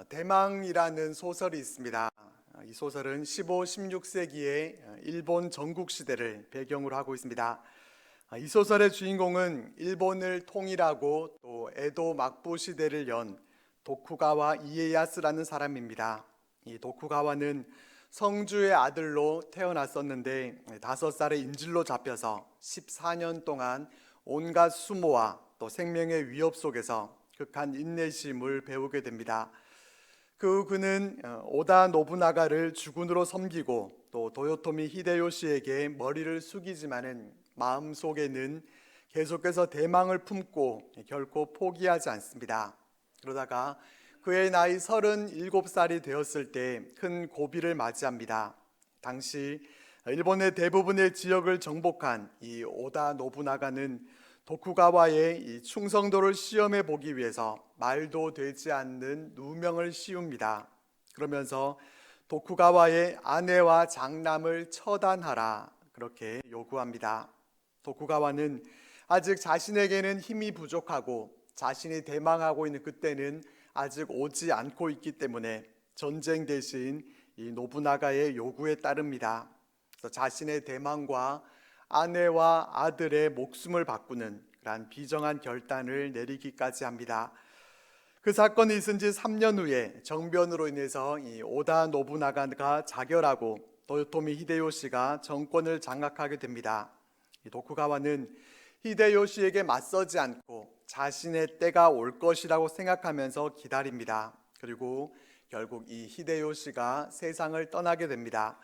대망이라는 소설이 있습니다. 이 소설은 15, 16세기의 일본 전국 시대를 배경으로 하고 있습니다. 이 소설의 주인공은 일본을 통일하고 또 에도 막부 시대를 연 도쿠가와 이에야스라는 사람입니다. 이 도쿠가와는 성주의 아들로 태어났었는데 5살에 인질로 잡혀서 14년 동안 온갖 수모와 또 생명의 위협 속에서 극한 인내심을 배우게 됩니다. 그는 오다 노부나가를 주군으로 섬기고 또 도요토미 히데요시에게 머리를 숙이지만은 마음속에는 계속해서 대망을 품고 결코 포기하지 않습니다. 그러다가 그의 나이 37살이 되었을 때 큰 고비를 맞이합니다. 당시 일본의 대부분의 지역을 정복한 이 오다 노부나가는 도쿠가와의 이 충성도를 시험해 보기 위해서 말도 되지 않는 누명을 씌웁니다. 그러면서 도쿠가와의 아내와 장남을 처단하라 그렇게 요구합니다. 도쿠가와는 아직 자신에게는 힘이 부족하고 자신이 대망하고 있는 그때는 아직 오지 않고 있기 때문에 전쟁 대신 이 노부나가의 요구에 따릅니다. 그래서 자신의 대망과 아내와 아들의 목숨을 바꾸는 그러한 비정한 결단을 내리기까지 합니다. 그 사건이 있은 지 3년 후에 정변으로 인해서 이 오다 노부나가가 자결하고 도요토미 히데요시가 정권을 장악하게 됩니다. 이 도쿠가와는 히데요시에게 맞서지 않고 자신의 때가 올 것이라고 생각하면서 기다립니다. 그리고 결국 이 히데요시가 세상을 떠나게 됩니다.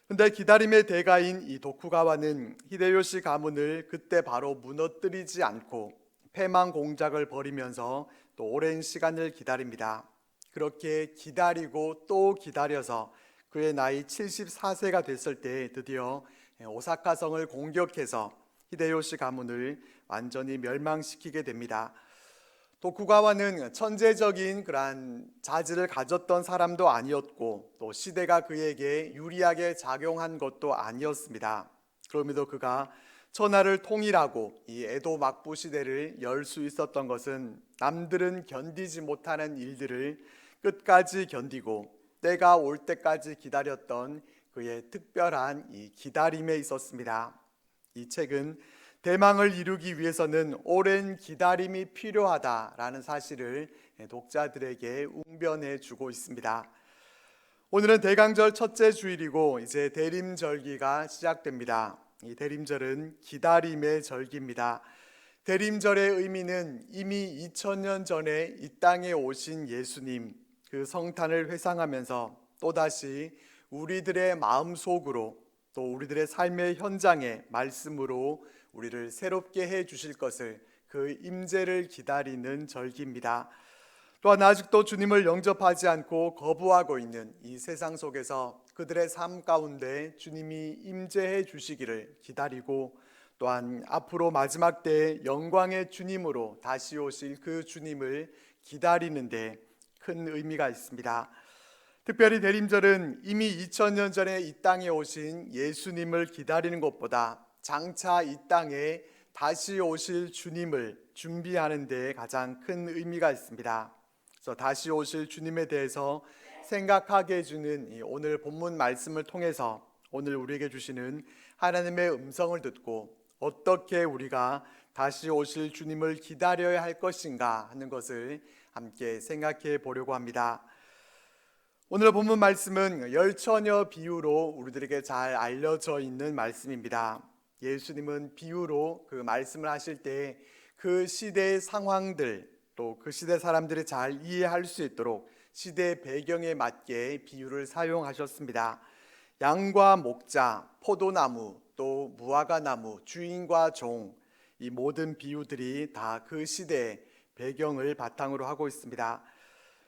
근데 기다림의 대가인 이 도쿠가와는 히데요시 가문을 그때 바로 무너뜨리지 않고 패망 공작을 벌이면서 또 오랜 시간을 기다립니다. 그렇게 기다리고 또 기다려서 그의 나이 74세가 됐을 때 드디어 오사카 성을 공격해서 히데요시 가문을 완전히 멸망시키게 됩니다. 도쿠가와는 천재적인 그러한 자질을 가졌던 사람도 아니었고 또 시대가 그에게 유리하게 작용한 것도 아니었습니다. 그럼에도 그가 천하를 통일하고 이 에도 막부 시대를 열 수 있었던 것은 남들은 견디지 못하는 일들을 끝까지 견디고 때가 올 때까지 기다렸던 그의 특별한 이 기다림에 있었습니다. 이 책은 대망을 이루기 위해서는 오랜 기다림이 필요하다라는 사실을 독자들에게 웅변해 주고 있습니다. 오늘은 대강절 첫째 주일이고 이제 대림절기가 시작됩니다. 이 대림절은 기다림의 절기입니다. 대림절의 의미는 이미 2000년 전에 이 땅에 오신 예수님 그 성탄을 회상하면서 또다시 우리들의 마음속으로 또 우리들의 삶의 현장에 말씀으로 우리를 새롭게 해 주실 것을 그 임재를 기다리는 절기입니다. 또한 아직도 주님을 영접하지 않고 거부하고 있는 이 세상 속에서 그들의 삶 가운데 주님이 임재해 주시기를 기다리고 또한 앞으로 마지막 때에 영광의 주님으로 다시 오실 그 주님을 기다리는 데 큰 의미가 있습니다. 특별히 대림절은 이미 2000년 전에 이 땅에 오신 예수님을 기다리는 것보다 장차 이 땅에 다시 오실 주님을 준비하는 데 가장 큰 의미가 있습니다. 그래서 다시 오실 주님에 대해서 생각하게 해주는 이 오늘 본문 말씀을 통해서 오늘 우리에게 주시는 하나님의 음성을 듣고 어떻게 우리가 다시 오실 주님을 기다려야 할 것인가 하는 것을 함께 생각해 보려고 합니다. 오늘 본문 말씀은 열처녀 비유로 우리들에게 잘 알려져 있는 말씀입니다. 예수님은 비유로 그 말씀을 하실 때 그 시대의 상황들 또 그 시대 사람들이 잘 이해할 수 있도록 시대 배경에 맞게 비유를 사용하셨습니다. 양과 목자, 포도나무, 또 무화과나무, 주인과 종, 이 모든 비유들이 다 그 시대의 배경을 바탕으로 하고 있습니다.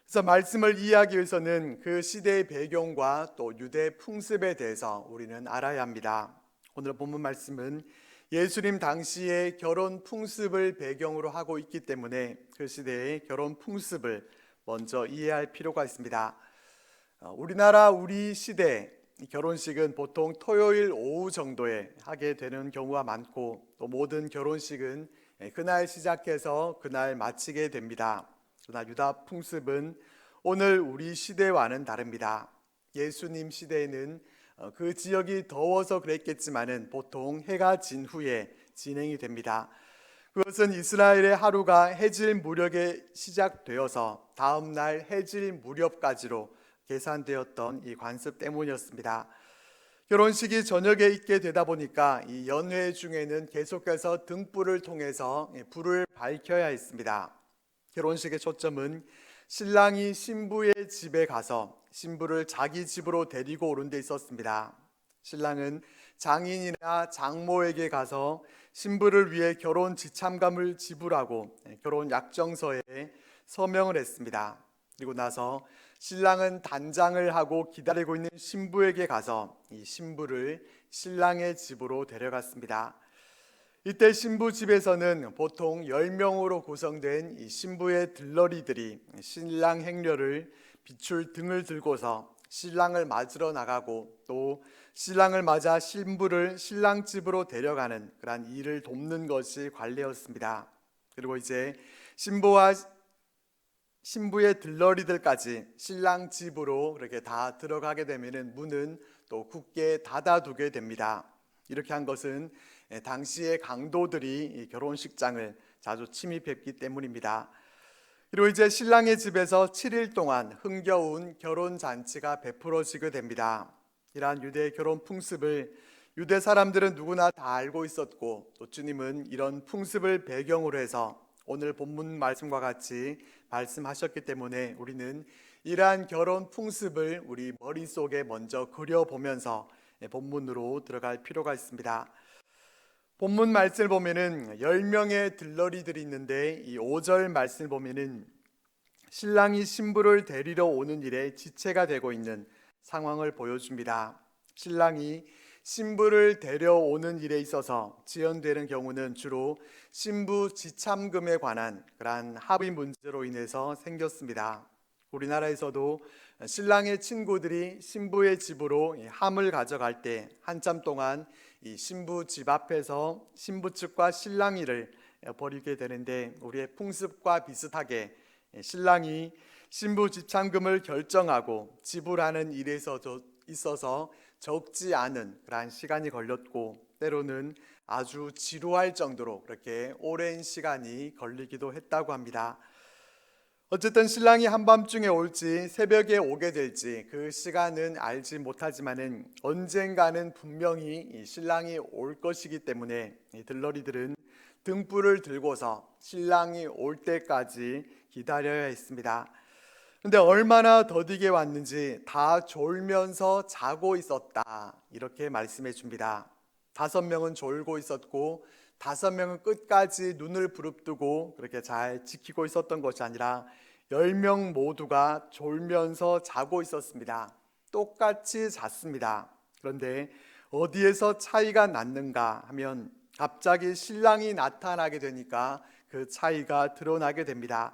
그래서 말씀을 이해하기 위해서는 그 시대의 배경과 또 유대 풍습에 대해서 우리는 알아야 합니다. 오늘 본문 말씀은 예수님 당시의 결혼 풍습을 배경으로 하고 있기 때문에 그 시대의 결혼 풍습을 먼저 이해할 필요가 있습니다. 우리나라 우리 시대 결혼식은 보통 토요일 오후 정도에 하게 되는 경우가 많고 또 모든 결혼식은 그날 시작해서 그날 마치게 됩니다. 그러나 유다 풍습은 오늘 우리 시대와는 다릅니다. 예수님 시대에는 그 지역이 더워서 그랬겠지만은 보통 해가 진 후에 진행이 됩니다. 그것은 이스라엘의 하루가 해질 무렵에 시작되어서 다음 날 해질 무렵까지로 계산되었던 이 관습 때문이었습니다. 결혼식이 저녁에 있게 되다 보니까 이 연회 중에는 계속해서 등불을 통해서 불을 밝혀야 했습니다. 결혼식의 초점은 신랑이 신부의 집에 가서 신부를 자기 집으로 데리고 오는 데 있었습니다. 신랑은 장인이나 장모에게 가서 신부를 위해 결혼 지참금을 지불하고 결혼 약정서에 서명을 했습니다. 그리고 나서 신랑은 단장을 하고 기다리고 있는 신부에게 가서 이 신부를 신랑의 집으로 데려갔습니다. 이때 신부 집에서는 보통 10명으로 구성된 이 신부의 들러리들이 신랑 행렬을 비출 등을 들고서 신랑을 맞으러 나가고 또 신랑을 맞아 신부를 신랑 집으로 데려가는 그런 일을 돕는 것이 관례였습니다. 그리고 이제 신부와 신부의 들러리들까지 신랑 집으로 그렇게 다 들어가게 되면은 문은 또 굳게 닫아두게 됩니다. 이렇게 한 것은 당시의 강도들이 결혼식장을 자주 침입했기 때문입니다. 그리고 이제 신랑의 집에서 7일 동안 흥겨운 결혼 잔치가 베풀어지게 됩니다. 이러한 유대의 결혼 풍습을 유대 사람들은 누구나 다 알고 있었고 또 주님은 이런 풍습을 배경으로 해서 오늘 본문 말씀과 같이 말씀하셨기 때문에 우리는 이러한 결혼 풍습을 우리 머릿속에 먼저 그려보면서 본문으로 들어갈 필요가 있습니다. 본문 말씀을 보면은 10명의 들러리들이 있는데 이 5절 말씀을 보면은 신랑이 신부를 데리러 오는 일에 지체가 되고 있는 상황을 보여줍니다. 신랑이 신부를 데려오는 일에 있어서 지연되는 경우는 주로 신부 지참금에 관한 그러한 합의 문제로 인해서 생겼습니다. 우리나라에서도 신랑의 친구들이 신부의 집으로 함을 가져갈 때 한참 동안 이 신부 집 앞에서 신부 측과 신랑이를 벌이게 되는데 우리의 풍습과 비슷하게 신랑이 신부 지참금을 결정하고 지불하는 일에 있어서 적지 않은 그러한 시간이 걸렸고 때로는 아주 지루할 정도로 그렇게 오랜 시간이 걸리기도 했다고 합니다. 어쨌든 신랑이 한밤중에 올지 새벽에 오게 될지 그 시간은 알지 못하지만은 언젠가는 분명히 이 신랑이 올 것이기 때문에 이 들러리들은 등불을 들고서 신랑이 올 때까지 기다려야 했습니다. 그런데 얼마나 더디게 왔는지 다 졸면서 자고 있었다 이렇게 말씀해 줍니다. 5명은 졸고 있었고 5명은 끝까지 눈을 부릅뜨고 그렇게 잘 지키고 있었던 것이 아니라 10명 모두가 졸면서 자고 있었습니다. 똑같이 잤습니다. 그런데 어디에서 차이가 났는가 하면 갑자기 신랑이 나타나게 되니까 그 차이가 드러나게 됩니다.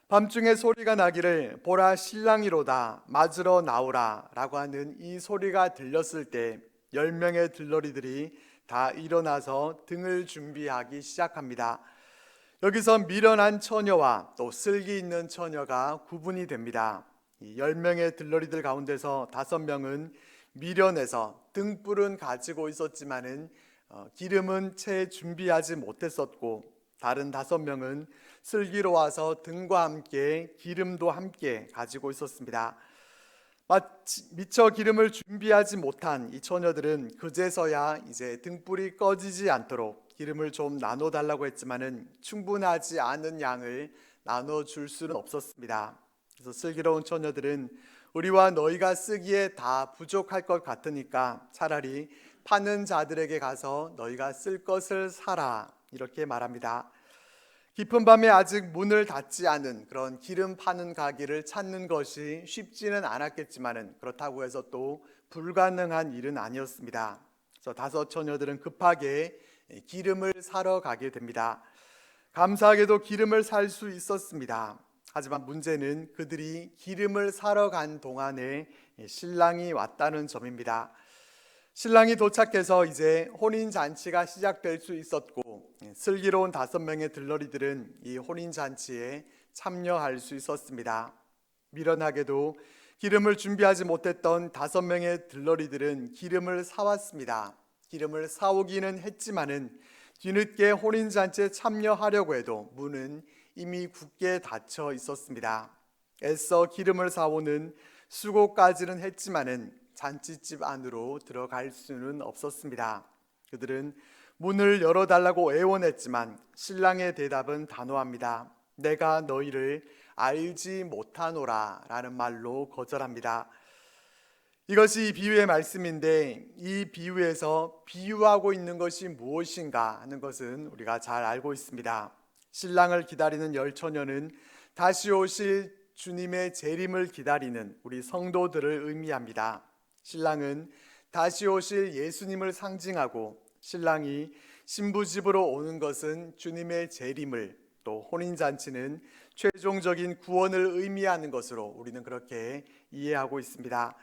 밤중에 소리가 나기를 보라 신랑이로다 맞으러 나오라 라고 하는 이 소리가 들렸을 때 10명의 들러리들이 다 일어나서 등을 준비하기 시작합니다. 여기서 미련한 처녀와 또 슬기 있는 처녀가 구분이 됩니다. 이 10명의 들러리들 가운데서 5명은 미련해서 등불은 가지고 있었지만은 기름은 채 준비하지 못했었고 다른 5명은 슬기로워서 등과 함께 기름도 함께 가지고 있었습니다. 미처 기름을 준비하지 못한 이 처녀들은 그제서야 이제 등불이 꺼지지 않도록 기름을 좀 나눠달라고 했지만은 충분하지 않은 양을 나눠줄 수는 없었습니다. 그래서 슬기로운 처녀들은 우리와 너희가 쓰기에 다 부족할 것 같으니까 차라리 파는 자들에게 가서 너희가 쓸 것을 사라 이렇게 말합니다. 깊은 밤에 아직 문을 닫지 않은 그런 기름 파는 가게를 찾는 것이 쉽지는 않았겠지만은 그렇다고 해서 또 불가능한 일은 아니었습니다. 그래서 5 처녀들은 급하게 기름을 사러 가게 됩니다. 감사하게도 기름을 살 수 있었습니다. 하지만 문제는 그들이 기름을 사러 간 동안에 신랑이 왔다는 점입니다. 신랑이 도착해서 이제 혼인잔치가 시작될 수 있었고 슬기로운 5명의 들러리들은 이 혼인잔치에 참여할 수 있었습니다. 미련하게도 기름을 준비하지 못했던 5명의 들러리들은 기름을 사왔습니다. 기름을 사오기는 했지만은 뒤늦게 혼인잔치에 참여하려고 해도 문은 이미 굳게 닫혀 있었습니다. 애써 기름을 사오는 수고까지는 했지만은 잔치집 안으로 들어갈 수는 없었습니다. 그들은 문을 열어달라고 애원했지만 신랑의 대답은 단호합니다. 내가 너희를 알지 못하노라 라는 말로 거절합니다. 이것이 이 비유의 말씀인데, 이 비유에서 비유하고 있는 것이 무엇인가 하는 것은 우리가 잘 알고 있습니다. 신랑을 기다리는 열처녀는 다시 오실 주님의 재림을 기다리는 우리 성도들을 의미합니다. 신랑은 다시 오실 예수님을 상징하고, 신랑이 신부집으로 오는 것은 주님의 재림을, 또 혼인잔치는 최종적인 구원을 의미하는 것으로 우리는 그렇게 이해하고 있습니다.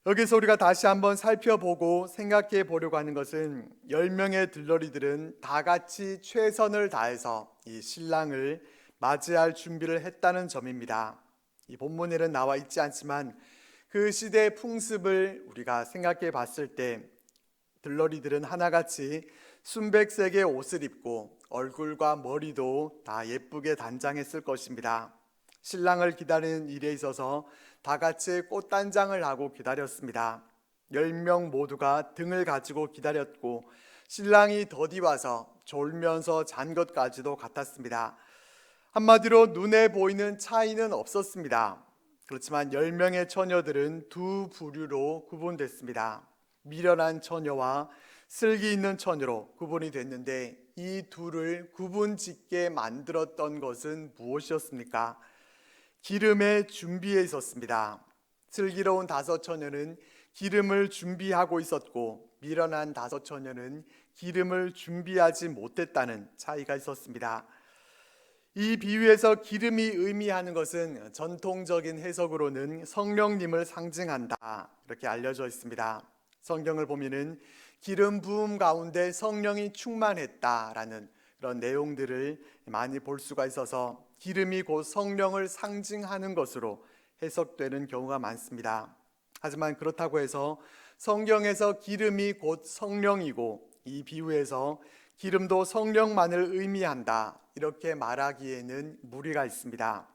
여기서 우리가 다시 한번 살펴보고 생각해 보려고 하는 것은 10명의 들러리들은 다 같이 최선을 다해서 이 신랑을 맞이할 준비를 했다는 점입니다. 이 본문에는 나와 있지 않지만 그 시대의 풍습을 우리가 생각해 봤을 때 들러리들은 하나같이 순백색의 옷을 입고 얼굴과 머리도 다 예쁘게 단장했을 것입니다. 신랑을 기다리는 일에 있어서 다 같이 꽃단장을 하고 기다렸습니다. 10명 모두가 등을 가지고 기다렸고, 신랑이 더디 와서 졸면서 잔 것까지도 같았습니다. 한마디로 눈에 보이는 차이는 없었습니다. 그렇지만 10명의 처녀들은 두 부류로 구분됐습니다. 미련한 처녀와 슬기 있는 처녀로 구분이 됐는데, 이 둘을 구분짓게 만들었던 것은 무엇이었습니까? 기름의 준비에 있었습니다. 슬기로운 5 처녀는 기름을 준비하고 있었고, 미련한 5 처녀는 기름을 준비하지 못했다는 차이가 있었습니다. 이 비유에서 기름이 의미하는 것은 전통적인 해석으로는 성령님을 상징한다, 이렇게 알려져 있습니다. 성경을 보면은 기름 부음 가운데 성령이 충만했다라는 그런 내용들을 많이 볼 수가 있어서 기름이 곧 성령을 상징하는 것으로 해석되는 경우가 많습니다. 하지만 그렇다고 해서 성경에서 기름이 곧 성령이고 이 비유에서 기름도 성령만을 의미한다, 이렇게 말하기에는 무리가 있습니다.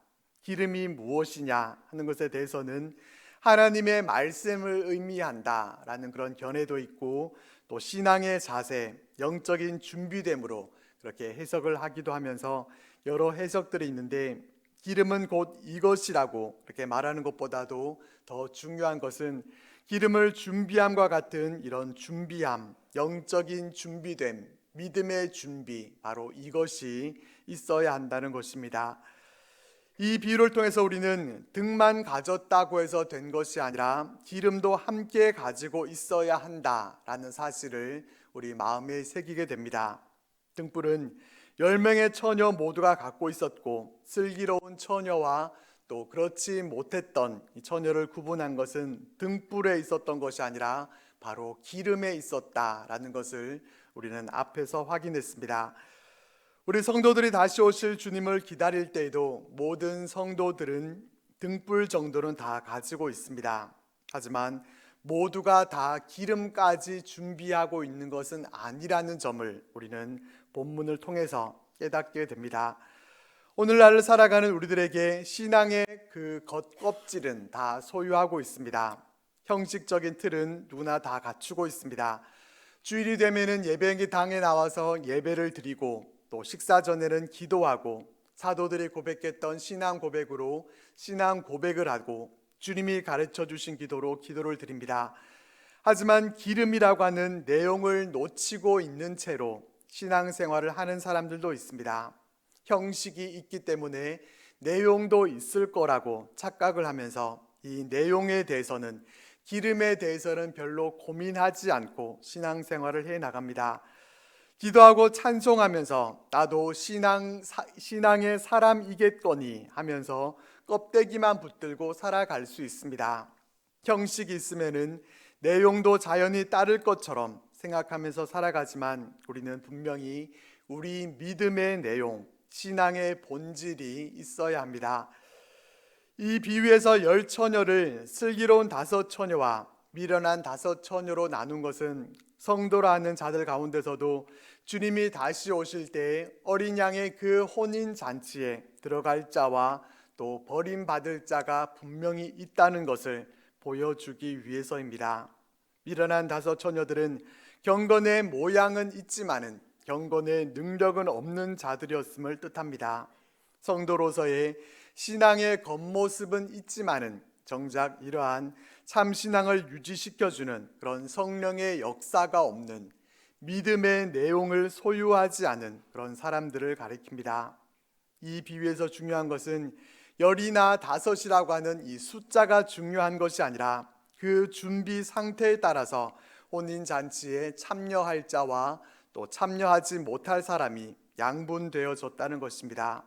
기름이 무엇이냐 하는 것에 대해서는 하나님의 말씀을 의미한다라는 그런 견해도 있고, 또 신앙의 자세, 영적인 준비됨으로 그렇게 해석을 하기도 하면서 여러 해석들이 있는데, 기름은 곧 이것이라고 그렇게 말하는 것보다도 더 중요한 것은 기름을 준비함과 같은 이런 준비함, 영적인 준비됨, 믿음의 준비, 바로 이것이 있어야 한다는 것입니다. 이 비유를 통해서 우리는 등만 가졌다고 해서 된 것이 아니라 기름도 함께 가지고 있어야 한다라는 사실을 우리 마음에 새기게 됩니다. 등불은 10명의 처녀 모두가 갖고 있었고, 슬기로운 처녀와 또 그렇지 못했던 이 처녀를 구분한 것은 등불에 있었던 것이 아니라 바로 기름에 있었다라는 것을 우리는 앞에서 확인했습니다. 우리 성도들이 다시 오실 주님을 기다릴 때에도 모든 성도들은 등불 정도는 다 가지고 있습니다. 하지만 모두가 다 기름까지 준비하고 있는 것은 아니라는 점을 우리는 본문을 통해서 깨닫게 됩니다. 오늘날을 살아가는 우리들에게 신앙의 그 겉껍질은 다 소유하고 있습니다. 형식적인 틀은 누구나 다 갖추고 있습니다. 주일이 되면은 예배당에 나와서 예배를 드리고, 또 식사 전에는 기도하고, 사도들이 고백했던 신앙 고백으로 신앙 고백을 하고, 주님이 가르쳐 주신 기도로 기도를 드립니다. 하지만 기름이라고 하는 내용을 놓치고 있는 채로 신앙생활을 하는 사람들도 있습니다. 형식이 있기 때문에 내용도 있을 거라고 착각을 하면서 이 내용에 대해서는, 기름에 대해서는 별로 고민하지 않고 신앙생활을 해 나갑니다. 기도하고 찬송하면서 나도 신앙의 사람이겠거니 하면서 껍데기만 붙들고 살아갈 수 있습니다. 형식이 있으면은 내용도 자연히 따를 것처럼 생각하면서 살아가지만, 우리는 분명히 우리 믿음의 내용, 신앙의 본질이 있어야 합니다. 이 비유에서 10처녀를 슬기로운 5처녀와 미련한 5처녀로 나눈 것은 성도라는 자들 가운데서도 주님이 다시 오실 때 어린 양의 그 혼인 잔치에 들어갈 자와 또 버림받을 자가 분명히 있다는 것을 보여주기 위해서입니다. 미련한 5처녀들은 경건의 모양은 있지만은 경건의 능력은 없는 자들이었음을 뜻합니다. 성도로서의 신앙의 겉모습은 있지만은 정작 이러한 참신앙을 유지시켜주는 그런 성령의 역사가 없는 믿음의 내용을 소유하지 않은 그런 사람들을 가리킵니다. 이 비유에서 중요한 것은 10이나 5이라고 하는 이 숫자가 중요한 것이 아니라 그 준비 상태에 따라서 혼인잔치에 참여할 자와 또 참여하지 못할 사람이 양분되어졌다는 것입니다.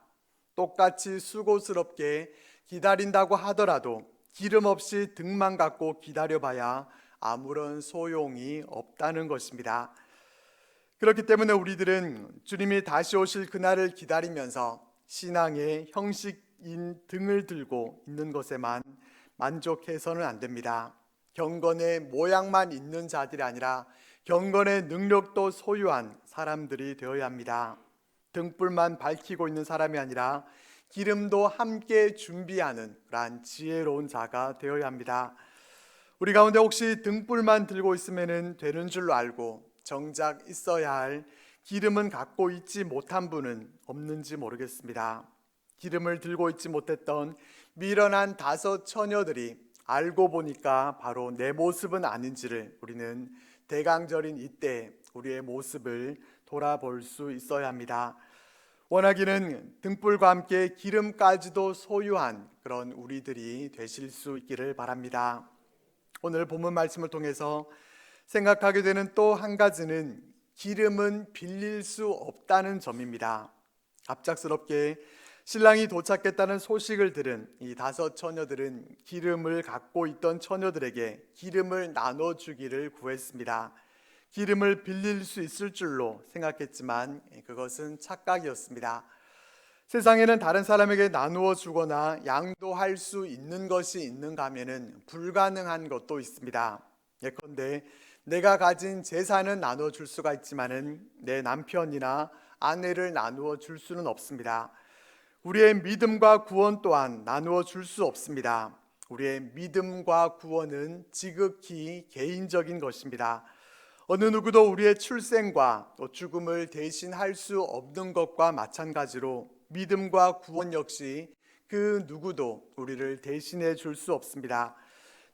똑같이 수고스럽게 기다린다고 하더라도 기름 없이 등만 갖고 기다려봐야 아무런 소용이 없다는 것입니다. 그렇기 때문에 우리들은 주님이 다시 오실 그날을 기다리면서 신앙의 형식인 등을 들고 있는 것에만 만족해서는 안 됩니다. 경건의 모양만 있는 자들이 아니라 경건의 능력도 소유한 사람들이 되어야 합니다. 등불만 밝히고 있는 사람이 아니라 기름도 함께 준비하는 그러한 지혜로운 자가 되어야 합니다. 우리 가운데 혹시 등불만 들고 있으면 되는 줄로 알고 정작 있어야 할 기름은 갖고 있지 못한 분은 없는지 모르겠습니다. 기름을 들고 있지 못했던 미련한 5처녀들이 알고 보니까 바로 내 모습은 아닌지를 우리는 대강절인 이때 우리의 모습을 돌아볼 수 있어야 합니다. 원하기는 등불과 함께 기름까지도 소유한 그런 우리들이 되실 수 있기를 바랍니다. 오늘 본문 말씀을 통해서 생각하게 되는 또 한 가지는 기름은 빌릴 수 없다는 점입니다. 갑작스럽게 신랑이 도착했다는 소식을 들은 이 5처녀들은 기름을 갖고 있던 처녀들에게 기름을 나눠주기를 구했습니다. 기름을 빌릴 수 있을 줄로 생각했지만 그것은 착각이었습니다. 세상에는 다른 사람에게 나누어 주거나 양도할 수 있는 것이 있는가 하면은 불가능한 것도 있습니다. 예컨대 내가 가진 재산은 나누어 줄 수가 있지만은 내 남편이나 아내를 나누어 줄 수는 없습니다. 우리의 믿음과 구원 또한 나누어 줄 수 없습니다. 우리의 믿음과 구원은 지극히 개인적인 것입니다. 어느 누구도 우리의 출생과 또 죽음을 대신할 수 없는 것과 마찬가지로 믿음과 구원 역시 그 누구도 우리를 대신해 줄 수 없습니다.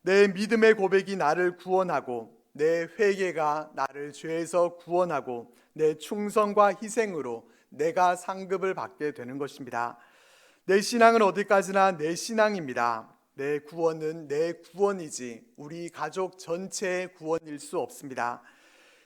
내 믿음의 고백이 나를 구원하고 내 회개가 나를 죄에서 구원하고 내 충성과 희생으로 내가 상급을 받게 되는 것입니다. 내 신앙은 어디까지나 내 신앙입니다. 내 구원은 내 구원이지 우리 가족 전체의 구원일 수 없습니다.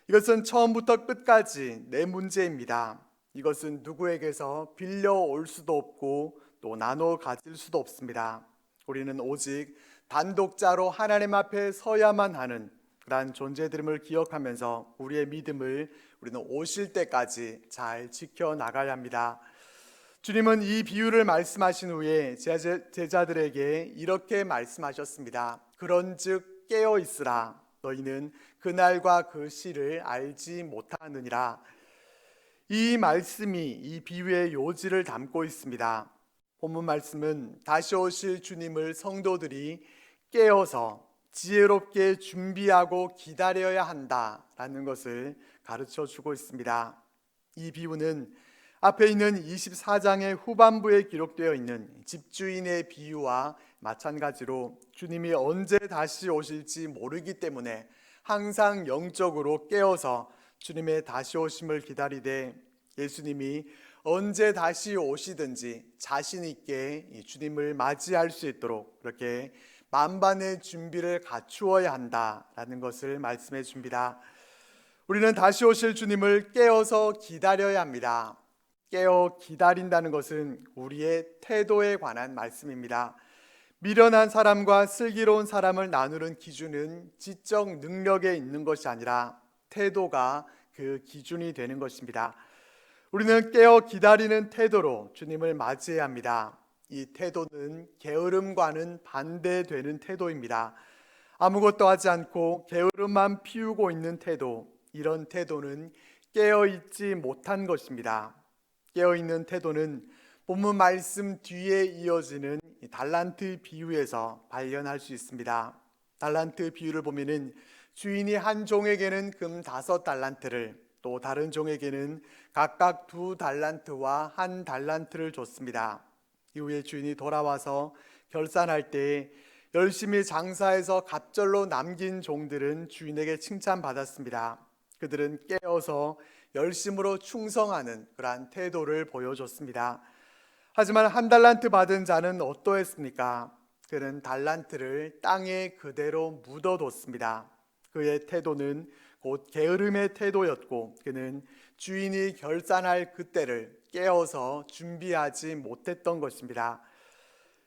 이것은 처음부터 끝까지 내 문제입니다. 이것은 누구에게서 빌려올 수도 없고 또 나눠 가질 수도 없습니다. 우리는 오직 단독자로 하나님 앞에 서야만 하는 그러한 존재됨을 기억하면서 우리의 믿음을 우리는 오실 때까지 잘 지켜나가야 합니다. 주님은 이 비유를 말씀하신 후에 제자들에게 이렇게 말씀하셨습니다. 그런즉 깨어 있으라. 너희는 그날과 그 시를 알지 못하느니라. 이 말씀이 이 비유의 요지를 담고 있습니다. 본문 말씀은 다시 오실 주님을 성도들이 깨어서 지혜롭게 준비하고 기다려야 한다라는 것을 가르쳐 주고 있습니다. 이 비유는 앞에 있는 24장의 후반부에 기록되어 있는 집주인의 비유와 마찬가지로 주님이 언제 다시 오실지 모르기 때문에 항상 영적으로 깨어서 주님의 다시 오심을 기다리되 예수님이 언제 다시 오시든지 자신 있게 주님을 맞이할 수 있도록 그렇게 만반의 준비를 갖추어야 한다라는 것을 말씀해 줍니다. 우리는 다시 오실 주님을 깨어서 기다려야 합니다. 깨어 기다린다는 것은 우리의 태도에 관한 말씀입니다. 미련한 사람과 슬기로운 사람을 나누는 기준은 지적 능력에 있는 것이 아니라 태도가 그 기준이 되는 것입니다. 우리는 깨어 기다리는 태도로 주님을 맞이해야 합니다. 이 태도는 게으름과는 반대되는 태도입니다. 아무것도 하지 않고 게으름만 피우고 있는 태도, 이런 태도는 깨어있지 못한 것입니다. 깨어있는 태도는 본문 말씀 뒤에 이어지는 이 달란트 비유에서 발견할 수 있습니다. 달란트 비유를 보면은 주인이 한 종에게는 금 5달란트를, 또 다른 종에게는 각각 2달란트와 1달란트를 줬습니다. 이후에 주인이 돌아와서 결산할 때 열심히 장사해서 갑절로 남긴 종들은 주인에게 칭찬받았습니다. 그들은 깨어서 열심으로 충성하는 그러한 태도를 보여줬습니다. 하지만 1달란트 받은 자는 어떠했습니까? 그는 달란트를 땅에 그대로 묻어뒀습니다. 그의 태도는 곧 게으름의 태도였고, 그는 주인이 결산할 그때를 깨어서 준비하지 못했던 것입니다.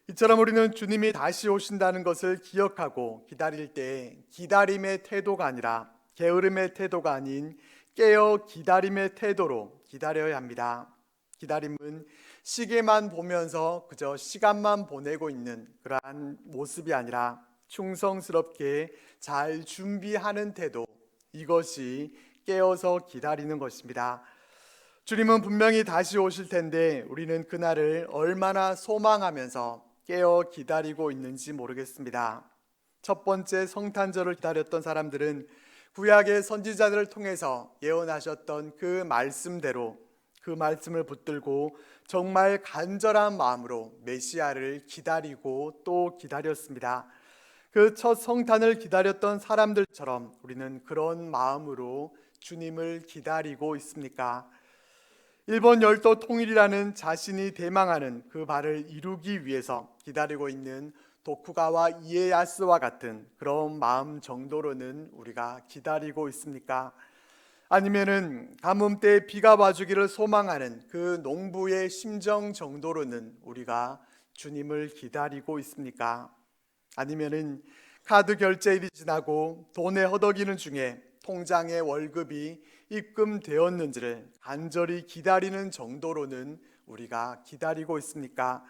이처럼 우리는 주님이 다시 오신다는 것을 기억하고 기다릴 때 기다림의 태도가 아니라 게으름의 태도가 아닌 깨어 기다림의 태도로 기다려야 합니다. 기다림은 시계만 보면서 그저 시간만 보내고 있는 그러한 모습이 아니라 충성스럽게 잘 준비하는 태도, 이것이 깨어서 기다리는 것입니다. 주님은 분명히 다시 오실 텐데 우리는 그날을 얼마나 소망하면서 깨어 기다리고 있는지 모르겠습니다. 첫 번째 성탄절을 기다렸던 사람들은 구약의 선지자들을 통해서 예언하셨던 그 말씀대로 그 말씀을 붙들고 정말 간절한 마음으로 메시아를 기다리고 또 기다렸습니다. 그 첫 성탄을 기다렸던 사람들처럼 우리는 그런 마음으로 주님을 기다리고 있습니까? 일본 열도 통일이라는 자신이 대망하는 그 바를 이루기 위해서 기다리고 있는 도쿠가와 이에야스와 같은 그런 마음 정도로는 우리가 기다리고 있습니까? 아니면은 가뭄 때 비가 와주기를 소망하는 그 농부의 심정 정도로는 우리가 주님을 기다리고 있습니까? 아니면은 카드 결제일이 지나고 돈에 허덕이는 중에 통장에 월급이 입금되었는지를 간절히 기다리는 정도로는 우리가 기다리고 있습니까?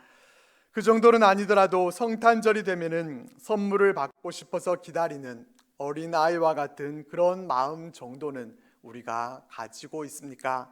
그 정도는 아니더라도 성탄절이 되면은 선물을 받고 싶어서 기다리는 어린아이와 같은 그런 마음 정도는 우리가 가지고 있습니까?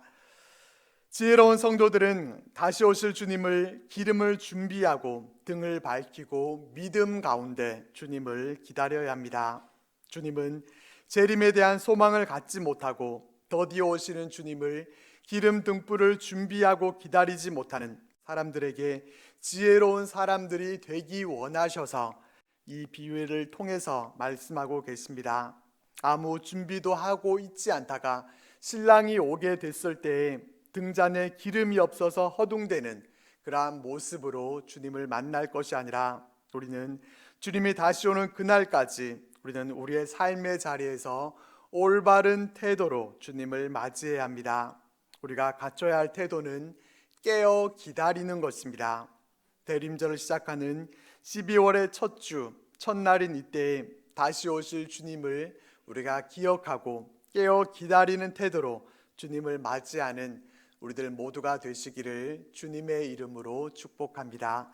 지혜로운 성도들은 다시 오실 주님을 기름을 준비하고 등을 밝히고 믿음 가운데 주님을 기다려야 합니다. 주님은 재림에 대한 소망을 갖지 못하고 더디어 오시는 주님을 기름 등불을 준비하고 기다리지 못하는 사람들에게 지혜로운 사람들이 되기 원하셔서 이 비유를 통해서 말씀하고 계십니다. 아무 준비도 하고 있지 않다가 신랑이 오게 됐을 때에 등잔에 기름이 없어서 허둥대는 그러한 모습으로 주님을 만날 것이 아니라 우리는 주님이 다시 오는 그날까지 우리는 우리의 삶의 자리에서 올바른 태도로 주님을 맞이해야 합니다. 우리가 갖춰야 할 태도는 깨어 기다리는 것입니다. 대림절을 시작하는 12월의 첫 주, 첫날인 이때에 다시 오실 주님을 우리가 기억하고 깨어 기다리는 태도로 주님을 맞이하는 우리들 모두가 되시기를 주님의 이름으로 축복합니다.